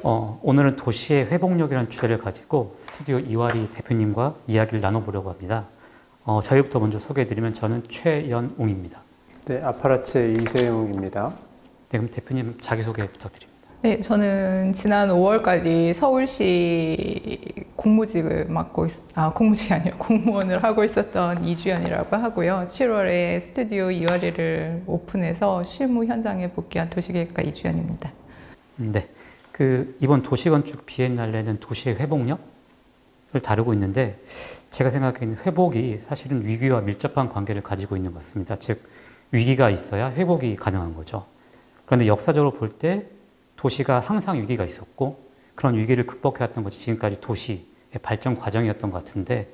오늘은 도시의 회복력이라는 주제를 가지고 스튜디오 이와리 대표님과 이야기를 나눠보려고 합니다. 저희부터 먼저 소개해드리면 저는 최연웅입니다. 네, 아파라체 이세용입니다. 네, 그럼 대표님 자기소개 부탁드립니다. 네, 저는 지난 5월까지 서울시 공무직을 공무직이 아니에요. 공무원을 하고 있었던 이주연이라고 하고요. 7월에 스튜디오 이와리를 오픈해서 실무 현장에 복귀한 도시계획가 이주연입니다. 네, 이번 도시건축 비엔날레는 도시의 회복력을 다루고 있는데 제가 생각하기에는 회복이 사실은 위기와 밀접한 관계를 가지고 있는 것 같습니다. 즉, 위기가 있어야 회복이 가능한 거죠. 그런데 역사적으로 볼 때 도시가 항상 위기가 있었고 그런 위기를 극복해왔던 것이 지금까지 도시의 발전 과정이었던 것 같은데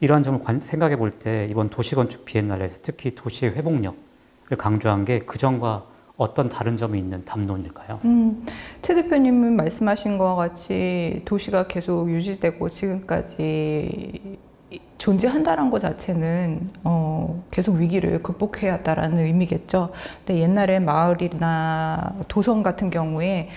이러한 점을 생각해 볼 때 이번 도시건축 비엔날레에서 특히 도시의 회복력을 강조한 게 그전과 어떤 다른 점이 있는 담론일까요? 최 대표님은 말씀하신 것과 같이 도시가 계속 유지되고 지금까지 존재한다는 것 자체는 계속 위기를 극복해야 한다는 의미겠죠. 근데 옛날에 마을이나 도성 같은 경우에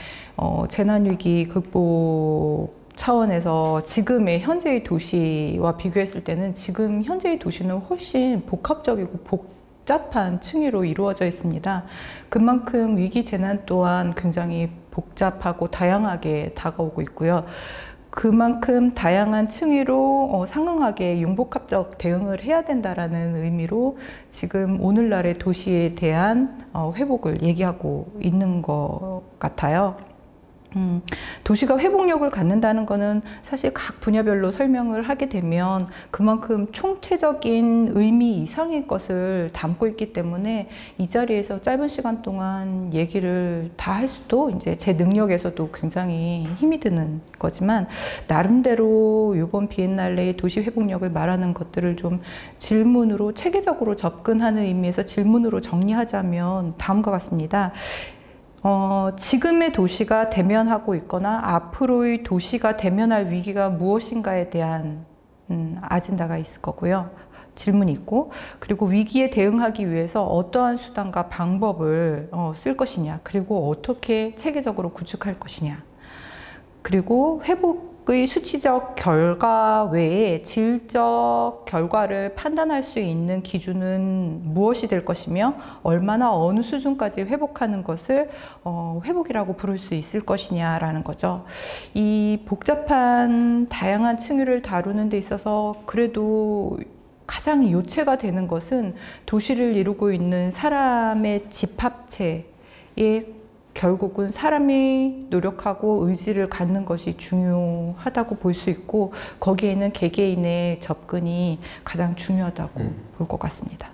재난위기 극복 차원에서 지금의 현재의 도시와 비교했을 때는 지금 현재의 도시는 훨씬 복합적이고 복잡한 층위로 이루어져 있습니다. 그만큼 위기 재난 또한 굉장히 복잡하고 다양하게 다가오고 있고요. 그만큼 다양한 층위로 상응하게 융복합적 대응을 해야 된다라는 의미로 지금 오늘날의 도시에 대한 회복을 얘기하고 있는 것 같아요. 도시가 회복력을 갖는다는 것은 사실 각 분야별로 설명을 하게 되면 그만큼 총체적인 의미 이상의 것을 담고 있기 때문에 이 자리에서 짧은 시간 동안 얘기를 다 할 수도 이제 제 능력에서도 굉장히 힘이 드는 거지만 나름대로 이번 비엔날레의 도시 회복력을 말하는 것들을 좀 질문으로 체계적으로 접근하는 의미에서 질문으로 정리하자면 다음과 같습니다. 지금의 도시가 대면하고 있거나 앞으로의 도시가 대면할 위기가 무엇인가에 대한 아젠다가 있을 거고요. 질문이 있고, 그리고 위기에 대응하기 위해서 어떠한 수단과 방법을 쓸 것이냐, 그리고 어떻게 체계적으로 구축할 것이냐, 그리고 회복의 수치적 결과 외에 질적 결과를 판단할 수 있는 기준은 무엇이 될 것이며 얼마나 어느 수준까지 회복하는 것을 회복이라고 부를 수 있을 것이냐라는 거죠. 이 복잡한 다양한 층위를 다루는 데 있어서 그래도 가장 요체가 되는 것은 도시를 이루고 있는 사람의 집합체의 결국은 사람이 노력하고 의지를 갖는 것이 중요하다고 볼 수 있고 거기에는 개개인의 접근이 가장 중요하다고 볼 것 같습니다.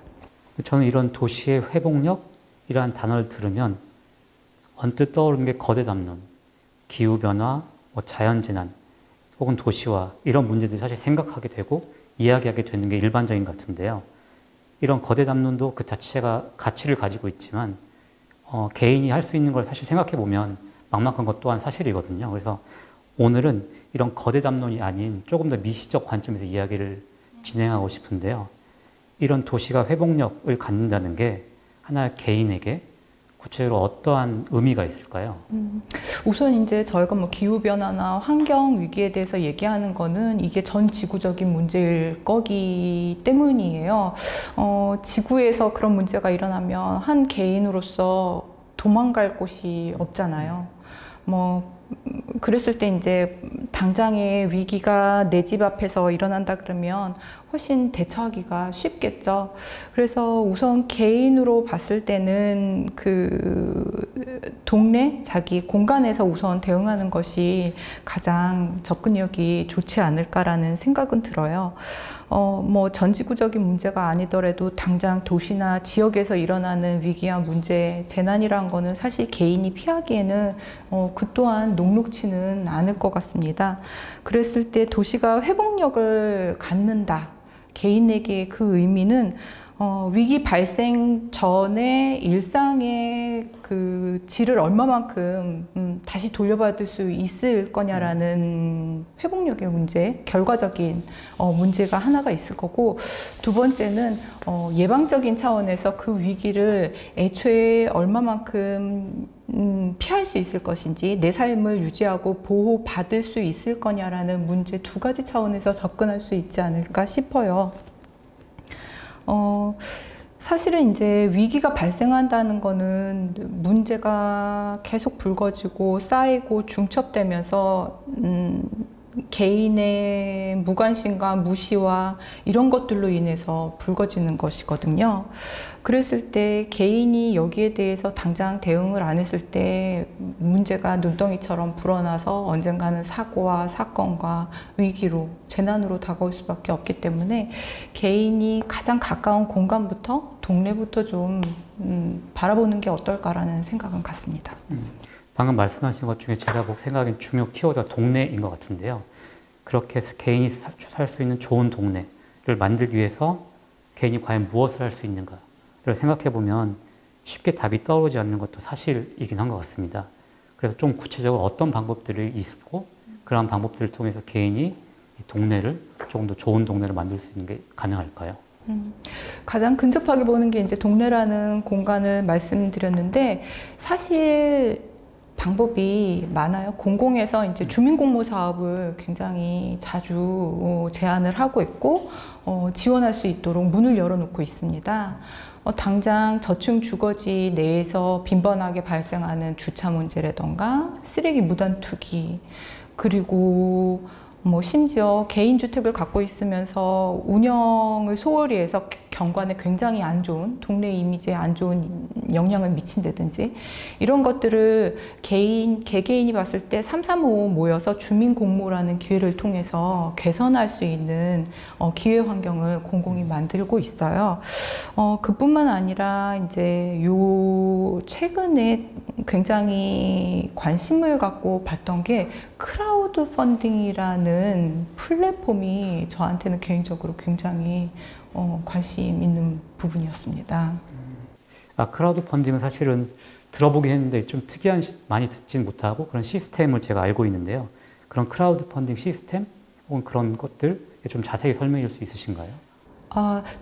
저는 이런 도시의 회복력이라는 단어를 들으면 언뜻 떠오르는 게 거대 담론, 기후변화, 자연재난 혹은 도시화 이런 문제들을 사실 생각하게 되고 이야기하게 되는 게 일반적인 것 같은데요. 이런 거대 담론도 그 자체가 가치를 가지고 있지만 개인이 할 수 있는 걸 사실 생각해 보면 막막한 것 또한 사실이거든요. 그래서 오늘은 이런 거대 담론이 아닌 조금 더 미시적 관점에서 이야기를 진행하고 싶은데요. 이런 도시가 회복력을 갖는다는 게 하나의 개인에게 구체적으로 어떠한 의미가 있을까요? 우선 이제 저희가 기후변화나 환경위기에 대해서 얘기하는 거는 이게 전 지구적인 문제일 거기 때문이에요. 지구에서 그런 문제가 일어나면 한 개인으로서 도망갈 곳이 없잖아요. 그랬을 때 이제 당장의 위기가 내 집 앞에서 일어난다 그러면 훨씬 대처하기가 쉽겠죠. 그래서 우선 개인으로 봤을 때는 그 동네, 자기 공간에서 우선 대응하는 것이 가장 접근력이 좋지 않을까라는 생각은 들어요. 전지구적인 문제가 아니더라도 당장 도시나 지역에서 일어나는 위기와 문제, 재난이란 거는 사실 개인이 피하기에는 그 또한 녹록지는 않을 것 같습니다. 그랬을 때 도시가 회복력을 갖는다. 개인에게 그 의미는 위기 발생 전에 일상의 그 질을 얼마만큼 다시 돌려받을 수 있을 거냐라는 회복력의 문제, 결과적인 문제가 하나가 있을 거고, 두 번째는 예방적인 차원에서 그 위기를 애초에 얼마만큼 피할 수 있을 것인지, 내 삶을 유지하고 보호받을 수 있을 거냐라는 문제 두 가지 차원에서 접근할 수 있지 않을까 싶어요. 사실은 이제 위기가 발생한다는 거는 문제가 계속 불거지고 쌓이고 중첩되면서 개인의 무관심과 무시와 이런 것들로 인해서 불거지는 것이거든요. 그랬을 때 개인이 여기에 대해서 당장 대응을 안 했을 때 문제가 눈덩이처럼 불어나서 언젠가는 사고와 사건과 위기로, 재난으로 다가올 수밖에 없기 때문에 개인이 가장 가까운 공간부터, 동네부터 좀 바라보는 게 어떨까라는 생각은 같습니다. 방금 말씀하신 것 중에 제가 생각하기엔 중요 키워드가 동네인 것 같은데요. 그렇게 해서 개인이 살 수 있는 좋은 동네를 만들기 위해서 개인이 과연 무엇을 할 수 있는가를 생각해 보면 쉽게 답이 떠오르지 않는 것도 사실이긴 한 것 같습니다. 그래서 좀 구체적으로 어떤 방법들이 있고 그러한 방법들을 통해서 개인이 동네를 조금 더 좋은 동네를 만들 수 있는 게 가능할까요? 가장 근접하게 보는 게 이제 동네라는 공간을 말씀드렸는데, 사실 방법이 많아요. 공공에서 이제 주민공모 사업을 굉장히 자주 제안을 하고 있고, 지원할 수 있도록 문을 열어놓고 있습니다. 당장 저층 주거지 내에서 빈번하게 발생하는 주차 문제라던가 쓰레기 무단 투기, 그리고 심지어 개인주택을 갖고 있으면서 운영을 소홀히 해서 경관에 굉장히 안 좋은, 동네 이미지에 안 좋은 영향을 미친다든지, 이런 것들을 개개인이 봤을 때 335 모여서 주민공모라는 기회를 통해서 개선할 수 있는 기회 환경을 공공이 만들고 있어요. 그뿐만 아니라 이제 최근에 굉장히 관심을 갖고 봤던 게 크라우드 펀딩이라는 플랫폼이 저한테는 개인적으로 굉장히 관심 있는 부분이었습니다. 크라우드 펀딩은 사실은 들어보긴 했는데 좀 특이한, 많이 듣진 못하고 그런 시스템을 제가 알고 있는데요. 그런 크라우드 펀딩 시스템 혹은 그런 것들 좀 자세히 설명해 줄 수 있으신가요?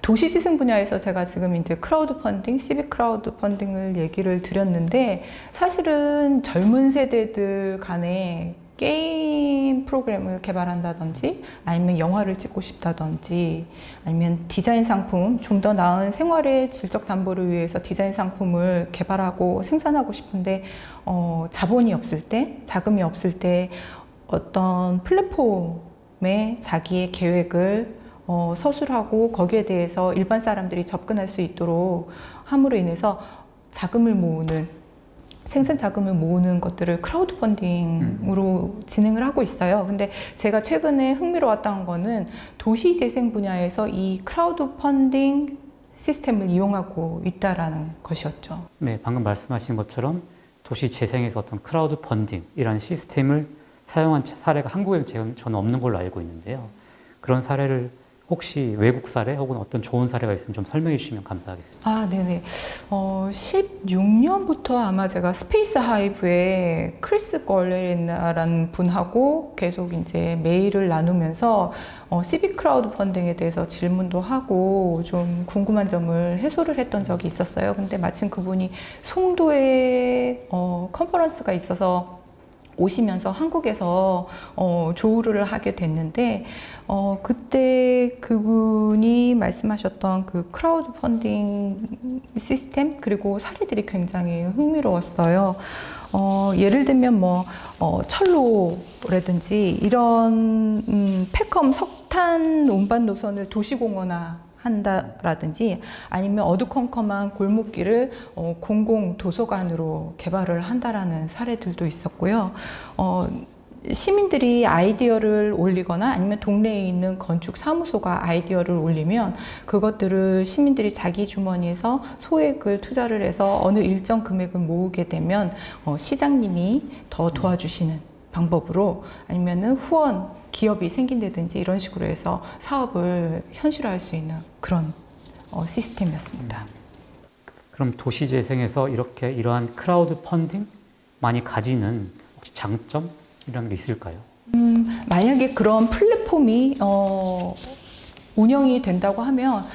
도시재생 분야에서 제가 지금 이제 크라우드 펀딩, 시빅 크라우드 펀딩을 얘기를 드렸는데, 사실은 젊은 세대들 간에 게임 프로그램을 개발한다든지, 아니면 영화를 찍고 싶다든지, 아니면 디자인 상품, 좀 더 나은 생활의 질적 담보를 위해서 디자인 상품을 개발하고 생산하고 싶은데 자본이 없을 때, 자금이 없을 때 어떤 플랫폼에 자기의 계획을 서술하고 거기에 대해서 일반 사람들이 접근할 수 있도록 함으로 인해서 자금을 모으는, 생산 자금을 모으는 것들을 크라우드 펀딩으로 진행을 하고 있어요. 근데 제가 최근에 흥미로웠던 거는 도시재생 분야에서 이 크라우드 펀딩 시스템을 이용하고 있다라는 것이었죠. 네, 방금 말씀하신 것처럼 도시재생에서 어떤 크라우드 펀딩이라는 시스템을 사용한 사례가 한국에는 저는 없는 걸로 알고 있는데요. 그런 사례를 혹시 외국 사례 혹은 어떤 좋은 사례가 있으면 좀 설명해 주시면 감사하겠습니다. 네네. 16년부터 아마 제가 스페이스 하이브의 크리스 걸레리나라는 분하고 계속 이제 메일을 나누면서 시빅 크라우드 펀딩에 대해서 질문도 하고 좀 궁금한 점을 해소를 했던 적이 있었어요. 근데 마침 그분이 송도에 컨퍼런스가 있어서 오시면서 한국에서 조우를 하게 됐는데, 그때 그분이 말씀하셨던 그 크라우드 펀딩 시스템, 그리고 사례들이 굉장히 흥미로웠어요. 예를 들면 철로라든지 이런 폐컴 석탄 운반 노선을 도시공원화 한다라든지, 아니면 어두컴컴한 골목길을 공공 도서관으로 개발을 한다라는 사례들도 있었고요. 시민들이 아이디어를 올리거나 아니면 동네에 있는 건축 사무소가 아이디어를 올리면 그것들을 시민들이 자기 주머니에서 소액을 투자를 해서 어느 일정 금액을 모으게 되면 시장님이 더 도와주시는 방법으로, 아니면은 후원 기업이 생긴다든지 이런 식으로 해서 사업을 현실화할 수 있는 그런 시스템이었습니다. 그럼 도시재생에서 이러한 크라우드 펀딩 많이 가지는 혹시 장점이라는 게 있을까요? 만약에 그런 플랫폼이 운영이 된다고 하면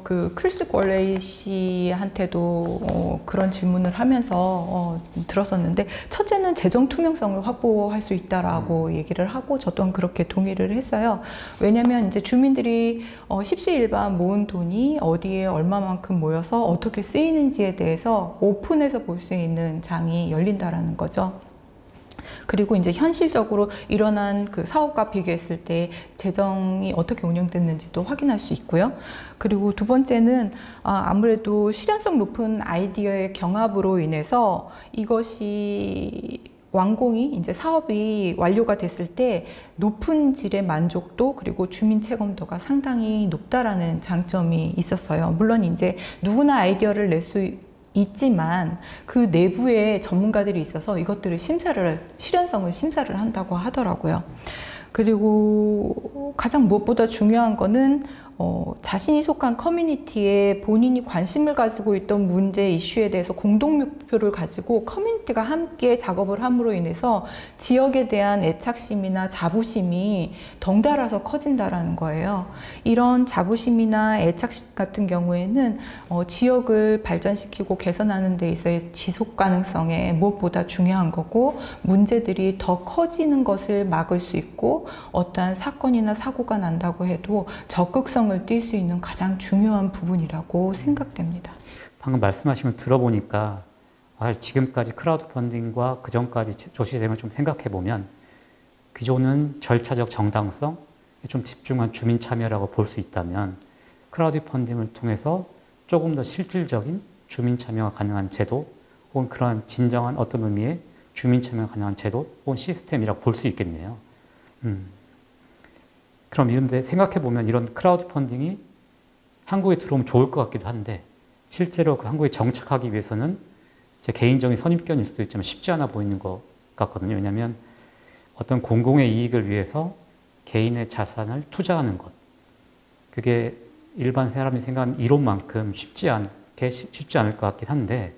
그 크리스 골레이 씨한테도 그런 질문을 하면서 들었었는데, 첫째는 재정 투명성을 확보할 수 있다라고 얘기를 하고, 저 또한 그렇게 동의를 했어요. 왜냐하면 이제 주민들이 십시일반 모은 돈이 어디에 얼마만큼 모여서 어떻게 쓰이는지에 대해서 오픈해서 볼 수 있는 장이 열린다라는 거죠. 그리고 이제 현실적으로 일어난 그 사업과 비교했을 때 재정이 어떻게 운영됐는지도 확인할 수 있고요. 그리고 두 번째는 아무래도 실현성 높은 아이디어의 경합으로 인해서 이것이 완공이 이제 사업이 완료가 됐을 때 높은 질의 만족도 그리고 주민 체감도가 상당히 높다라는 장점이 있었어요. 물론 이제 누구나 아이디어를 낼 수 있지만 그 내부에 전문가들이 있어서 이것들을 실현성을 심사를 한다고 하더라고요. 그리고 가장 무엇보다 중요한 거는 자신이 속한 커뮤니티에 본인이 관심을 가지고 있던 문제 이슈에 대해서 공동 목표를 가지고 커뮤니티가 함께 작업을 함으로 인해서 지역에 대한 애착심이나 자부심이 덩달아서 커진다라는 거예요. 이런 자부심이나 애착심 같은 경우에는 지역을 발전시키고 개선하는 데 있어의 지속 가능성에 무엇보다 중요한 거고, 문제들이 더 커지는 것을 막을 수 있고, 어떠한 사건이나 사고가 난다고 해도 적극성을 띌 수 있는 가장 중요한 부분이라고 생각됩니다. 방금 말씀하신 걸 들어보니까 지금까지 크라우드 펀딩과 그 전까지 도시재생을 좀 생각해 보면 기존은 절차적 정당성에 좀 집중한 주민 참여라고 볼 수 있다면, 크라우드 펀딩을 통해서 조금 더 실질적인 주민 참여가 가능한 제도, 혹은 그런 진정한 어떤 의미의 주민 참여가 가능한 제도 혹은 시스템이라고 볼 수 있겠네요. 그럼 이런데 생각해보면 이런 크라우드 펀딩이 한국에 들어오면 좋을 것 같기도 한데, 실제로 그 한국에 정착하기 위해서는 제 개인적인 선입견일 수도 있지만 쉽지 않아 보이는 것 같거든요. 왜냐하면 어떤 공공의 이익을 위해서 개인의 자산을 투자하는 것, 그게 일반 사람이 생각하는 이론만큼 쉽지 않을 것 같긴 한데,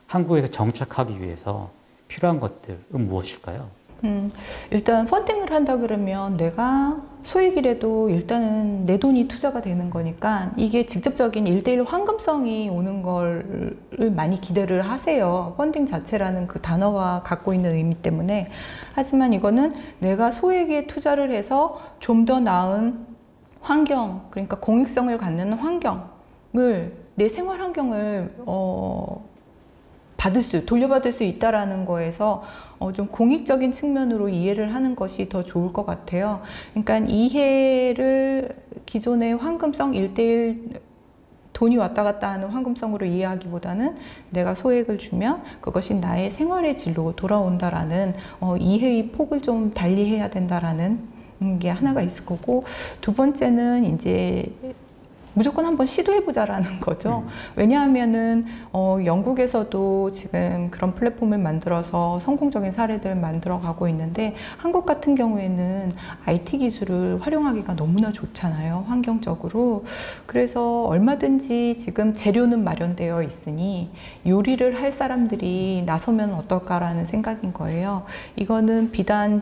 한국에서 정착하기 위해서 필요한 것들은 무엇일까요? 일단 펀딩을 한다 그러면 내가 소액이라도 일단은 내 돈이 투자가 되는 거니까 이게 직접적인 1:1 환금성이 오는 걸 많이 기대를 하세요. 펀딩 자체라는 그 단어가 갖고 있는 의미 때문에. 하지만 이거는 내가 소액에 투자를 해서 좀 더 나은 환경, 그러니까 공익성을 갖는 환경을, 내 생활 환경을 돌려받을 수 있다라는 거에서 좀 공익적인 측면으로 이해를 하는 것이 더 좋을 것 같아요. 그러니까 이해를 기존의 황금성 1:1 돈이 왔다 갔다 하는 황금성으로 이해하기보다는 내가 소액을 주면 그것이 나의 생활의 질로 돌아온다라는 이해의 폭을 좀 달리해야 된다라는 게 하나가 있을 거고, 두 번째는 이제 무조건 한번 시도해보자라는 거죠. 왜냐하면은 영국에서도 지금 그런 플랫폼을 만들어서 성공적인 사례들 만들어 가고 있는데, 한국 같은 경우에는 IT 기술을 활용하기가 너무나 좋잖아요, 환경적으로. 그래서 얼마든지 지금 재료는 마련되어 있으니 요리를 할 사람들이 나서면 어떨까라는 생각인 거예요. 이거는 비단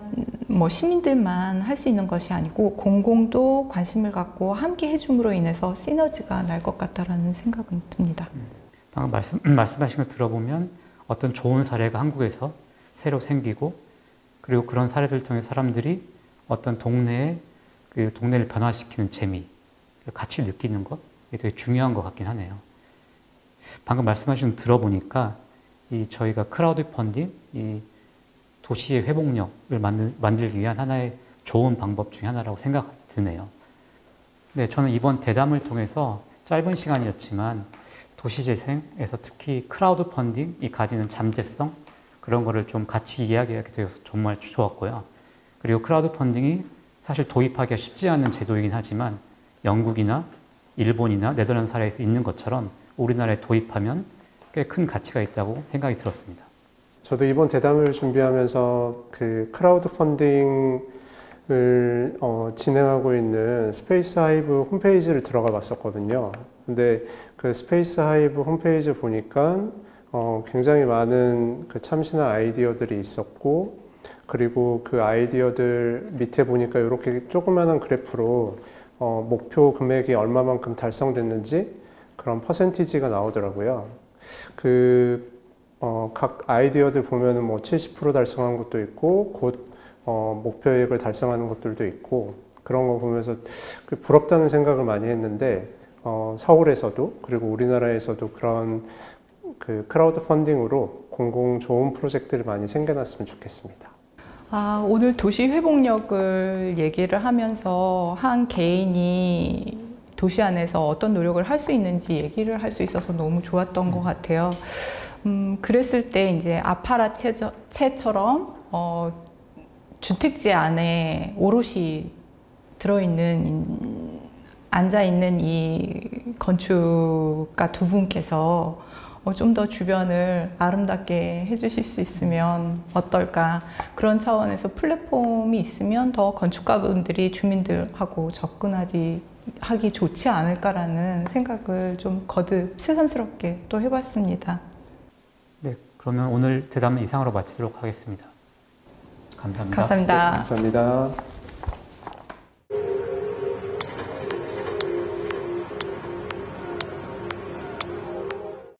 시민들만 할 수 있는 것이 아니고 공공도 관심을 갖고 함께 해줌으로 인해서 시너지가 날 것 같다라는 생각은 듭니다. 방금 말씀하신 걸 들어보면 어떤 좋은 사례가 한국에서 새로 생기고, 그리고 그런 사례들을 통해 사람들이 어떤 그 동네를 변화시키는 재미, 같이 느끼는 것, 이게 되게 중요한 것 같긴 하네요. 방금 말씀하신 걸 들어보니까 저희가 크라우드 펀딩, 이 도시의 회복력을 만들기 위한 하나의 좋은 방법 중에 하나라고 생각이 드네요. 네, 저는 이번 대담을 통해서 짧은 시간이었지만 도시재생에서 특히 크라우드 펀딩이 가지는 잠재성, 그런 거를 좀 같이 이야기하게 되어서 정말 좋았고요. 그리고 크라우드 펀딩이 사실 도입하기가 쉽지 않은 제도이긴 하지만 영국이나 일본이나 네덜란드 사례에서 있는 것처럼 우리나라에 도입하면 꽤 큰 가치가 있다고 생각이 들었습니다. 저도 이번 대담을 준비하면서 그 크라우드 펀딩을 진행하고 있는 스페이스 하이브 홈페이지를 들어가 봤었거든요. 근데 그 스페이스 하이브 홈페이지 보니까 굉장히 많은 그 참신한 아이디어들이 있었고, 그리고 그 아이디어들 밑에 보니까 이렇게 조그마한 그래프로 목표 금액이 얼마만큼 달성됐는지 그런 퍼센티지가 나오더라고요. 각 아이디어들 보면은 뭐 70% 달성한 것도 있고, 곧 목표액을 달성하는 것들도 있고, 그런 거 보면서 부럽다는 생각을 많이 했는데, 서울에서도 그리고 우리나라에서도 그런 크라우드 펀딩으로 공공 좋은 프로젝트를 많이 생겨났으면 좋겠습니다. 오늘 도시 회복력을 얘기를 하면서 한 개인이 도시 안에서 어떤 노력을 할 수 있는지 얘기를 할 수 있어서 너무 좋았던 것 같아요. 그랬을 때 이제 아파라체처럼 주택지 안에 오롯이 앉아있는 이 건축가 두 분께서 좀 더 주변을 아름답게 해주실 수 있으면 어떨까, 그런 차원에서 플랫폼이 있으면 더 건축가분들이 주민들하고 하기 좋지 않을까라는 생각을 좀 거듭 새삼스럽게 또 해봤습니다. 네, 그러면 오늘 대담은 이상으로 마치도록 하겠습니다. 감사합니다. 감사합니다. 네, 감사합니다.